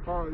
Hi.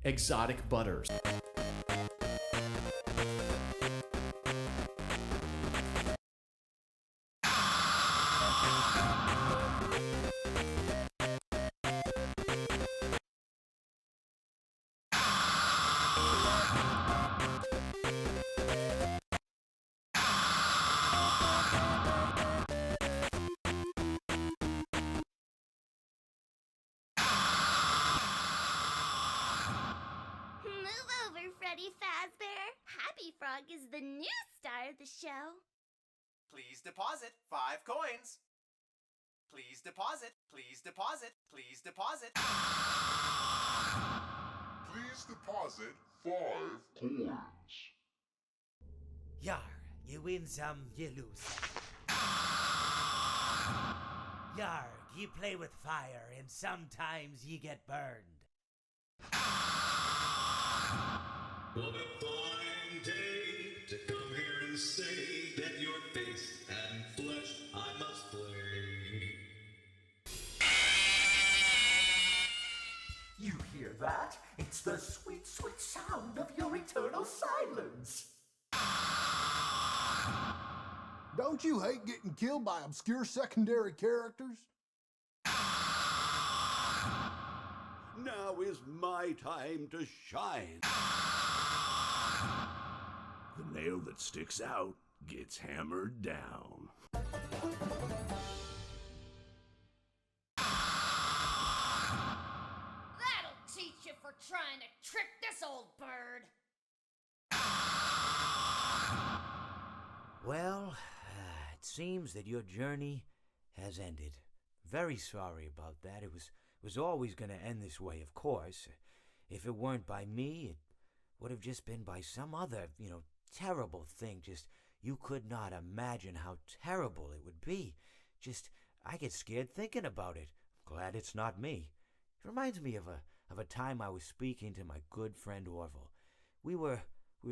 Exotic butters. Move over, Freddy Fazbear. Happy Frog is the new star of the show. Please deposit 5 coins. Please deposit. Please deposit. Please deposit. Please deposit 5 coins. Yar, you win some, you lose some. Yarg, you play with fire, and sometimes you get burned. What a fine day to come here and say that your face and flesh I must play. You hear that? It's the sweet, sweet sound of your eternal silence. Don't you hate getting killed by obscure secondary characters? Now is my time to shine. The nail that sticks out gets hammered down. That'll teach you for trying to trick this old bird. Well, it seems that your journey has ended. Very sorry about that. It was always going to end this way, of course. If it weren't by me, it would have just been by some other, terrible thing. Just, you could not imagine how terrible it would be. Just, I get scared thinking about it. Glad it's not me. It reminds me of a time I was speaking to my good friend Orville. We were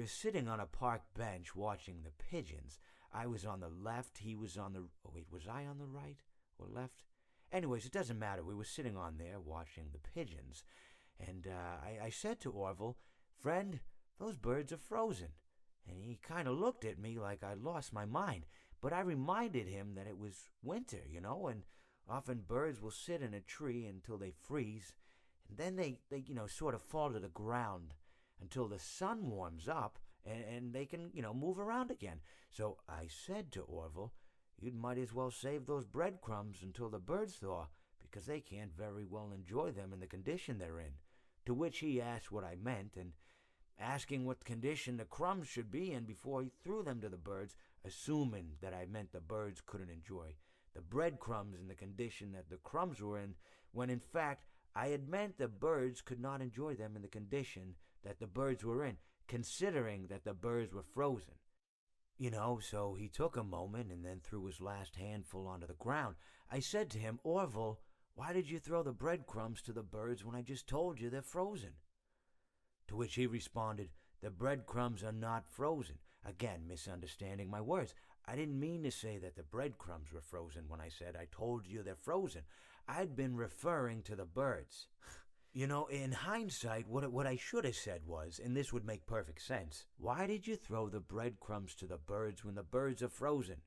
sitting on a park bench watching the pigeons. I was on the left, he was on the... Oh, wait, was I on the right or left? Anyways, it doesn't matter. We were sitting on there watching the pigeons. And I said to Orville, "Friend, those birds are frozen." And he kind of looked at me like I lost my mind. But I reminded him that it was winter, and often birds will sit in a tree until they freeze. And then they sort of fall to the ground until the sun warms up and they can, move around again. So I said to Orville, "You might as well save those breadcrumbs until the birds thaw, because they can't very well enjoy them in the condition they're in." To which he asked what I meant, and asking what condition the crumbs should be in before he threw them to the birds, assuming that I meant the birds couldn't enjoy the breadcrumbs in the condition that the crumbs were in, when in fact I had meant the birds could not enjoy them in the condition that the birds were in, considering that the birds were frozen. So he took a moment and then threw his last handful onto the ground. I said to him, "Orville, why did you throw the breadcrumbs to the birds when I just told you they're frozen?" To which he responded, "The breadcrumbs are not frozen." Again, misunderstanding my words. I didn't mean to say that the breadcrumbs were frozen when I said I told you they're frozen. I'd been referring to the birds. In hindsight, what I should have said was, and this would make perfect sense, "Why did you throw the breadcrumbs to the birds when the birds are frozen?"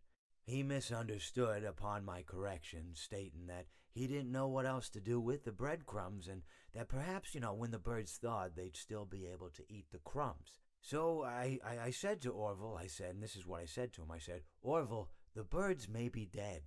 He misunderstood upon my correction, stating that he didn't know what else to do with the breadcrumbs, and that perhaps, when the birds thawed, they'd still be able to eat the crumbs. So I said to Orville, and this is what I said to him, I said, Orville, the birds may be dead.